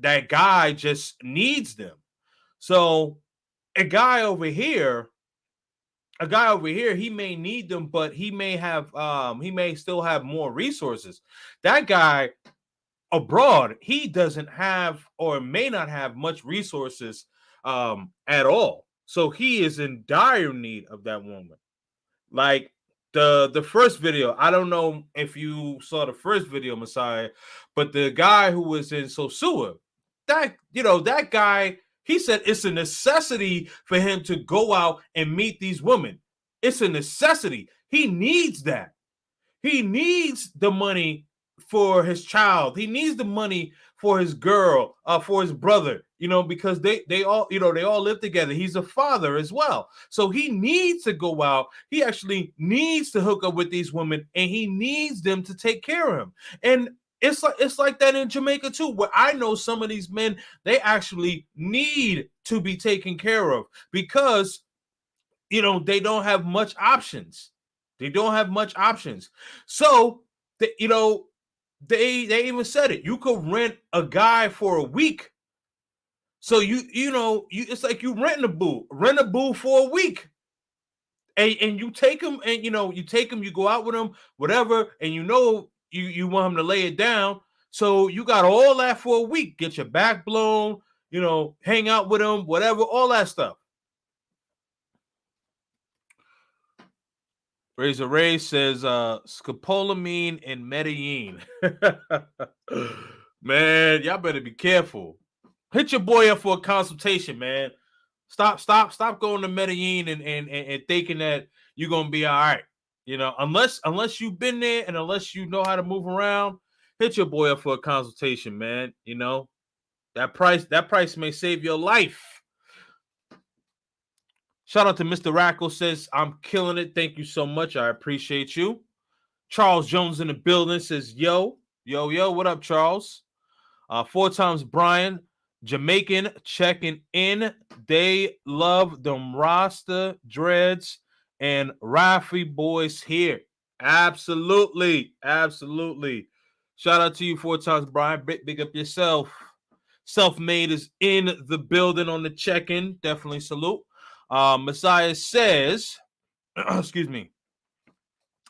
Speaker 4: that guy just needs them. So a guy over here, he may need them, but he may still have more resources. That guy abroad, he doesn't have or may not have much resources at all. So he is in dire need of that woman. Like the first video, I don't know if you saw the first video, Messiah, but the guy who was in Sosua, that guy, he said it's a necessity for him to go out and meet these women. It's a necessity. He needs that. He needs the money for his child. He needs the money for his girl, for his brother, because they all live together. He's a father as well. So he needs to go out. He actually needs to hook up with these women, and he needs them to take care of him. And it's like that in Jamaica too, where I know some of these men, they actually need to be taken care of because, you know, they don't have much options. They don't have much options. So, you know, they even said it. You could rent a guy for a week. So you know, it's like you rent a boo for a week. And you take him, and you go out with him, whatever, and you know you want him to lay it down. So you got all that for a week. Get your back blown, you know, hang out with him, whatever, all that stuff. Razor Ray says scopolamine in Medellin. Man, y'all better be careful. Hit your boy up for a consultation, man. Stop going to Medellin and thinking that you're gonna be all right. You know, unless you've been there and unless you know how to move around, hit your boy up for a consultation, man. You know, that price may save your life. Shout out to Mr. Rackle, says, I'm killing it. Thank you so much. I appreciate you. Charles Jones in the building says, yo, what up, Charles? 4 times Brian, Jamaican checking in. They love them Rasta dreads and Rafi boys here. Absolutely. Shout out to you 4 times, Brian. Big up yourself. Self-made is in the building on the check-in. Definitely salute. Messiah says, excuse me.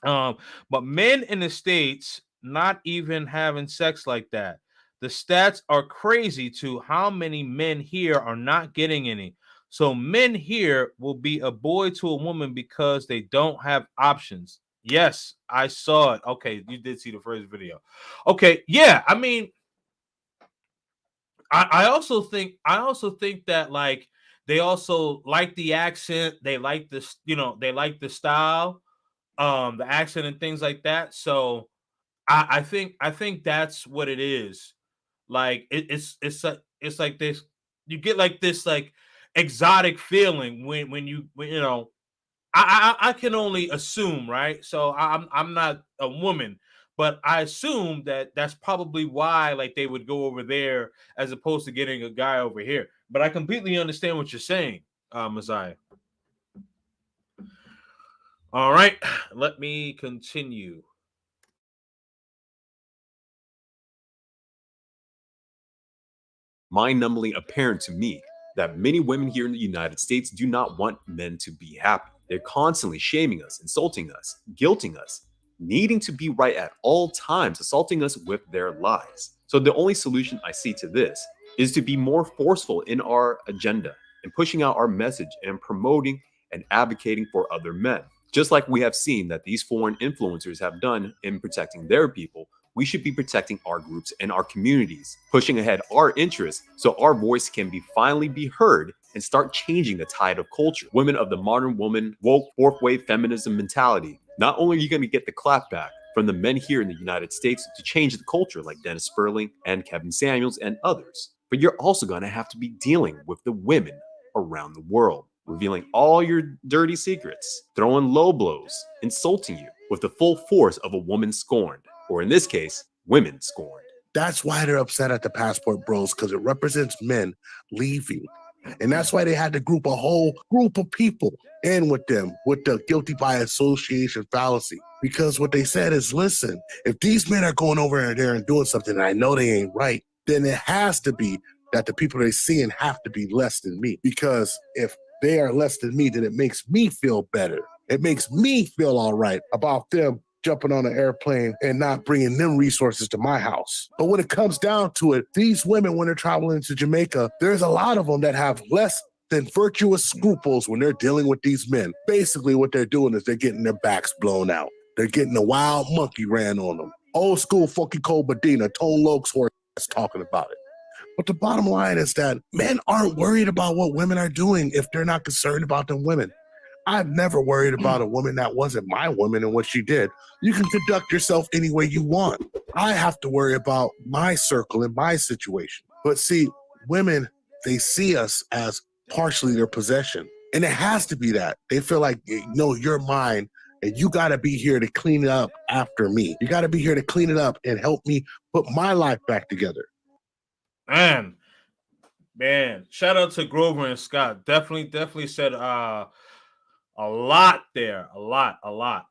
Speaker 4: But men in the States not even having sex like that. The stats are crazy to how many men here are not getting any. So men here will be a boy to a woman because they don't have options. Yes, I saw it. Okay, you did see the first video. Okay, yeah, I mean, I also think that like they also like the accent, they like this, you know, they like the style, the accent and things like that. So I think that's what it is. Like it's like this, you get like this like exotic feeling when you know, I can only assume, right? So I'm not a woman, but I assume that that's probably why like they would go over there as opposed to getting a guy over here. But I completely understand what you're saying, Messiah. All right, let me continue.
Speaker 1: Mind-numbingly apparent to me that many women here in the United States do not want men to be happy. They're constantly shaming us, insulting us, guilting us, needing to be right at all times, assaulting us with their lies. So the only solution I see to this is to be more forceful in our agenda and pushing out our message and promoting and advocating for other men. Just like we have seen that these foreign influencers have done in protecting their people, we should be protecting our groups and our communities, pushing ahead our interests so our voice can finally be heard and start changing the tide of culture. Women of the modern woman, woke, fourth wave feminism mentality. Not only are you going to get the clapback from the men here in the United States to change the culture like Dennis Sperling and Kevin Samuels and others, but you're also going to have to be dealing with the women around the world, revealing all your dirty secrets, throwing low blows, insulting you with the full force of a woman scorned, or in this case, women scorned.
Speaker 11: That's why they're upset at the Passport Bros, because it represents men leaving. And that's why they had to group a whole group of people in with them with the guilty by association fallacy. Because what they said is, listen, if these men are going over there and doing something and I know they ain't right, then it has to be that the people they're seeing have to be less than me. Because if they are less than me, then it makes me feel better. It makes me feel all right about them jumping on an airplane and not bringing them resources to my house. But when it comes down to it, these women, when they're traveling to Jamaica, there's a lot of them that have less than virtuous scruples when they're dealing with these men. Basically, what they're doing is they're getting their backs blown out. They're getting a wild monkey ran on them. Old school Funky Cole Badina, Tone Loke's horse talking about it. But the bottom line is that men aren't worried about what women are doing if they're not concerned about them women. I've never worried about a woman that wasn't my woman and what she did. You can conduct yourself any way you want. I have to worry about my circle and my situation. But see, women, they see us as partially their possession. And it has to be that. They feel like, no, you're mine. and you got to be here to clean it up after me. You got to be here to clean it up and help me put my life back together.
Speaker 4: Man, shout out to Grover and Scott. Definitely said a lot there. A lot.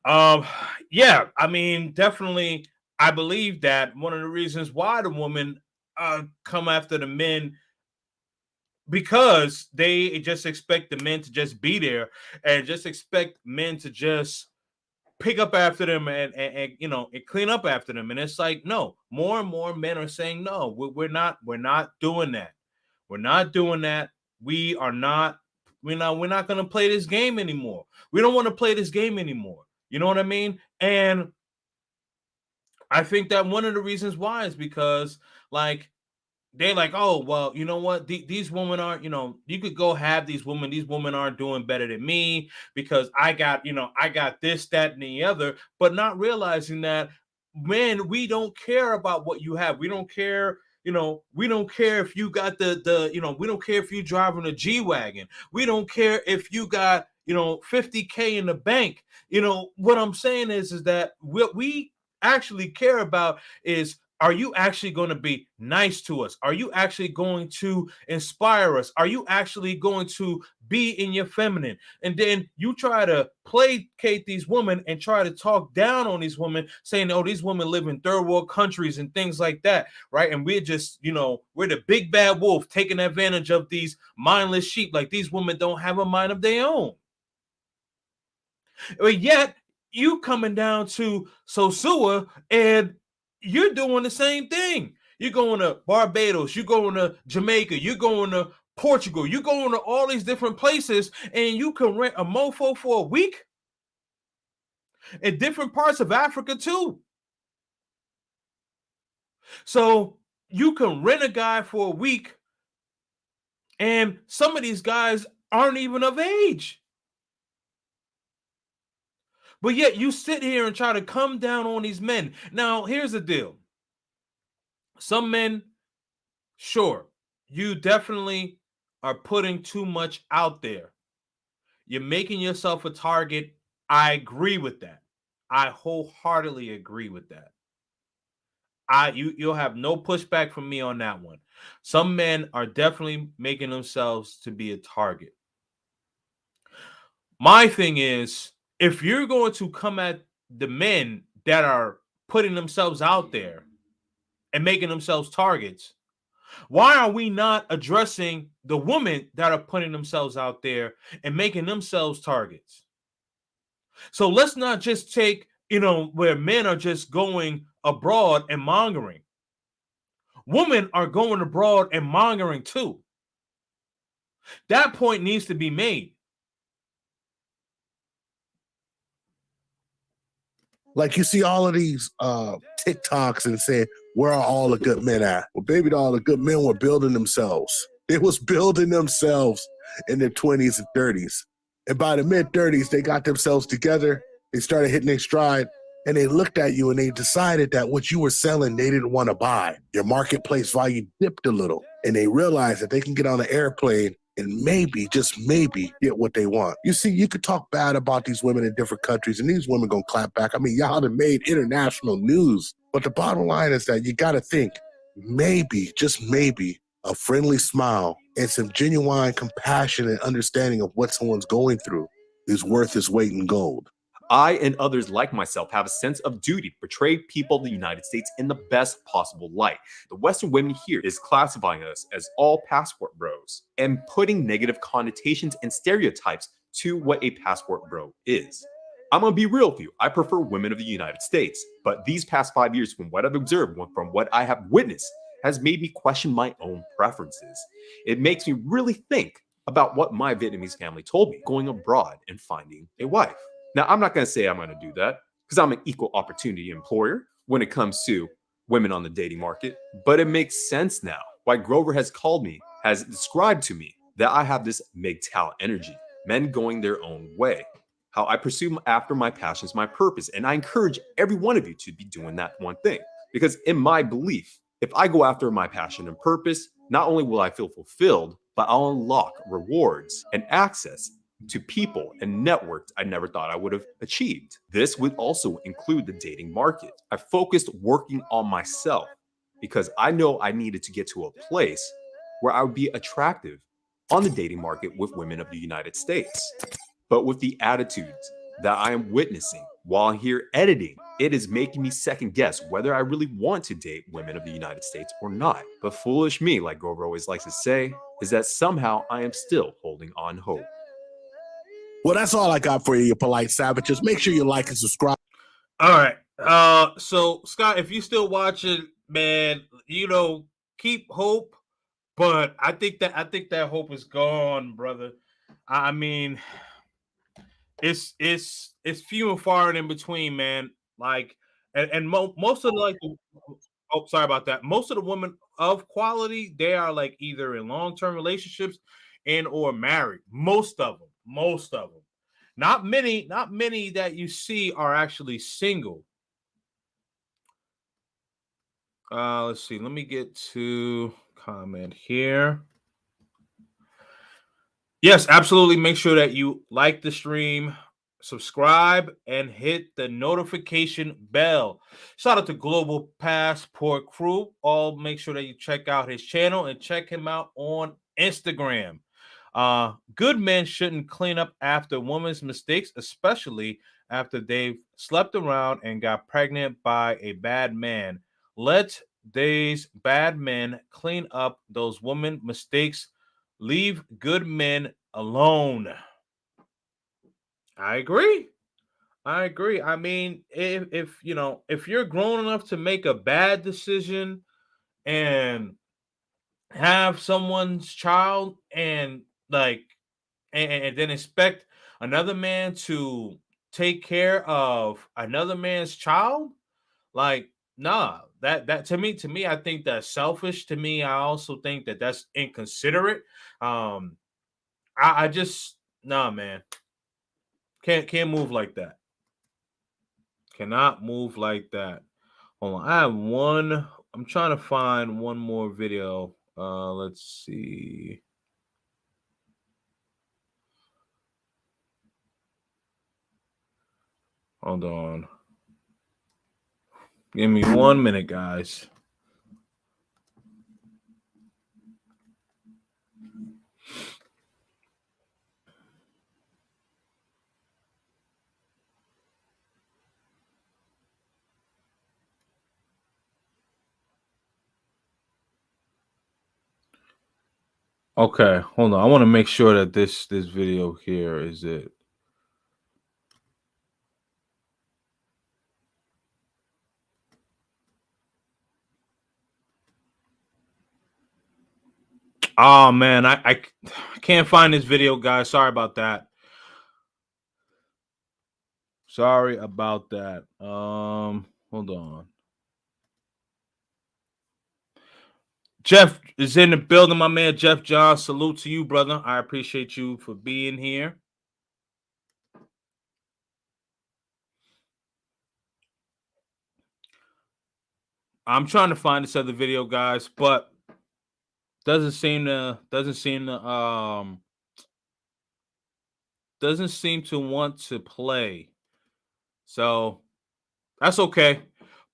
Speaker 4: Yeah, I mean, definitely, I believe that one of the reasons why the women come after the men, because they just expect the men to just be there and just expect men to just pick up after them and clean up after them. And it's like, no, more and more men are saying, no, we're not doing that. We're not doing that. We're not going to play this game anymore. We don't want to play this game anymore. You know what I mean? And I think that one of the reasons why is because, like, they're like, oh, well, you know what? These women aren't, you could go have these women. These women aren't doing better than me because I got this, that, and the other, but not realizing that, man, we don't care about what you have. We don't care. We don't care if you got we don't care if you driving a G-Wagon. We don't care if you got, $50K in the bank. What I'm saying is that what we actually care about is, are you actually going to be nice to us? Are you actually going to inspire us? Are you actually going to be in your feminine? And then you try to placate these women and try to talk down on these women, saying, oh, these women live in third world countries and things like that, right? And we're just, we're the big bad wolf taking advantage of these mindless sheep. Like, these women don't have a mind of their own. But yet, you coming down to Sosua and you're doing the same thing. You're going to Barbados, you're going to Jamaica, you're going to Portugal, you're going to all these different places, and you can rent a mofo for a week in different parts of Africa too. So you can rent a guy for a week, and some of these guys aren't even of age. But yet you sit here and try to come down on these men. Now, here's the deal. Some men, sure, you definitely are putting too much out there. You're making yourself a target. I agree with that. I wholeheartedly agree with that. You'll have no pushback from me on that one. Some men are definitely making themselves to be a target. My thing is, if you're going to come at the men that are putting themselves out there and making themselves targets, why are we not addressing the women that are putting themselves out there and making themselves targets? So let's not just take, where men are just going abroad and mongering. Women are going abroad and mongering too. That point needs to be made.
Speaker 11: Like, you see all of these TikToks and saying, where are all the good men at? Well, baby, all the good men were building themselves. They was building themselves in their 20s and 30s. And by the mid-30s, they got themselves together. They started hitting their stride. And they looked at you and they decided that what you were selling, they didn't want to buy. Your marketplace value dipped a little. And they realized that they can get on an airplane and maybe, just maybe, get what they want. You see, you could talk bad about these women in different countries, and these women gonna clap back. I mean, y'all have made international news. But the bottom line is that you gotta think, maybe, just maybe, a friendly smile and some genuine compassion and understanding of what someone's going through is worth its weight in gold.
Speaker 1: I and others like myself have a sense of duty to portray people of the United States in the best possible light. The Western women here is classifying us as all passport bros and putting negative connotations and stereotypes to what a passport bro is. I'm gonna be real with you. I prefer women of the United States, but these past 5 years, from what I've observed, from what I have witnessed, has made me question my own preferences. It makes me really think about what my Vietnamese family told me going abroad and finding a wife. Now, I'm not going to say I'm going to do that because I'm an equal opportunity employer when it comes to women on the dating market. But it makes sense now why Grover has described to me that I have this MGTOW energy, men going their own way, how I pursue after my passions, my purpose. And I encourage every one of you to be doing that one thing. Because in my belief, if I go after my passion and purpose, not only will I feel fulfilled, but I'll unlock rewards and access to people and networked I never thought I would have achieved. This would also include the dating market. I focused working on myself because I know I needed to get to a place where I would be attractive on the dating market with women of the United States. But with the attitudes that I am witnessing while here editing, it is making me second guess whether I really want to date women of the United States or not. But foolish me, like Grover always likes to say, is that somehow I am still holding on hope.
Speaker 11: Well, that's all I got for you, you polite savages. Make sure you like and subscribe.
Speaker 4: All right. So Scott, if you still watching, man, keep hope. But I think that hope is gone, brother. I mean, it's few and far in between, man. Like, and most of sorry about that. Most of the women of quality, they are like either in long-term relationships and or married. Most of them. Not many that you see are actually single. Let's see. Let me get to comment here. Yes, absolutely. Make sure that you like the stream, subscribe, and hit the notification bell. Shout out to Global Passport Crew. All make sure that you check out his channel and check him out on Instagram. Good men shouldn't clean up after women's mistakes, especially after they've slept around and got pregnant by a bad man. Let these bad men clean up those women mistakes. Leave good men alone. I agree. I mean, if you're grown enough to make a bad decision and have someone's child and and then expect another man to take care of another man's child, like, nah, that to me, I think that's selfish. To me, I also think that that's inconsiderate. I just, nah, man, can't move like that. Cannot move like that. Hold on, I'm trying to find one more video. Let's see. Hold on. Give me 1 minute, guys. Okay, hold on. I want to make sure that this video here is it. Oh man, I can't find this video, guys. Sorry about that. Hold on. Jeff is in the building, my man Jeff John. Salute to you, brother. I appreciate you for being here. I'm trying to find this other video, guys, but doesn't seem to want to play. So that's okay.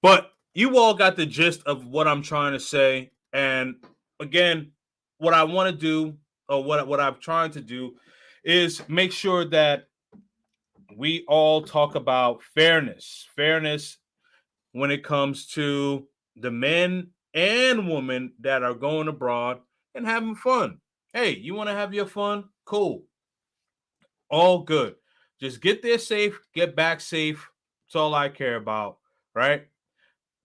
Speaker 4: But you all got the gist of what I'm trying to say. And again, what I want to do, or what I'm trying to do, is make sure that we all talk about fairness when it comes to the men and women that are going abroad and having fun. Hey, you want to have your fun? Cool. All good. Just get there safe, get back safe. That's all I care about, right?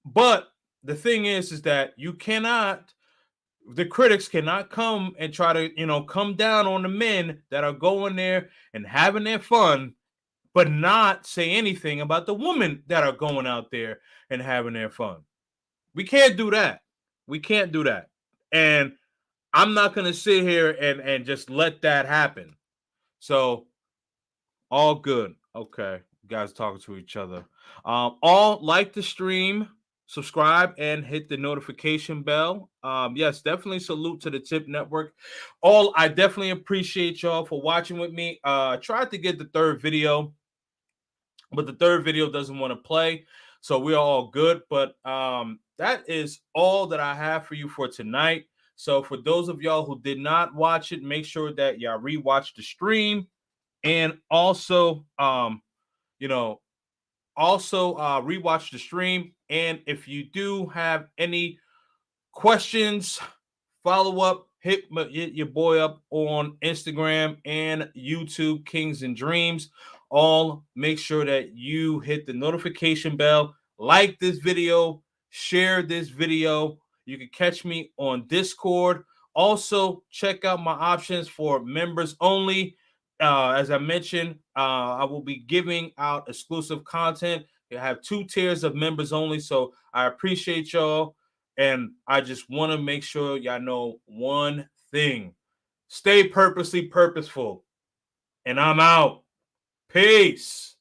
Speaker 4: But the thing is that the critics cannot come and try to, come down on the men that are going there and having their fun, but not say anything about the women that are going out there and having their fun. We can't do that. And I'm not going to sit here and just let that happen. So all good. Okay. You guys talking to each other. All like the stream. subscribe and hit the notification bell. Yes, definitely salute to the Tip Network. I definitely appreciate y'all for watching with me. Tried to get the third video, but the third video doesn't want to play, so we're all good. But that is all that I have for you for tonight. So for those of y'all who did not watch it, make sure that y'all rewatch the stream, and also rewatch the stream. And if you do have any questions, follow up, hit your boy up on Instagram and YouTube, Kings and Dreams. All make sure that you hit the notification bell, like this video, share this video. You can catch me on Discord. Also, check out my options for members only. As I mentioned, I will be giving out exclusive content. I have 2 tiers of members only, so I appreciate y'all. And I just want to make sure y'all know one thing. Stay purposely purposeful. And I'm out. Peace.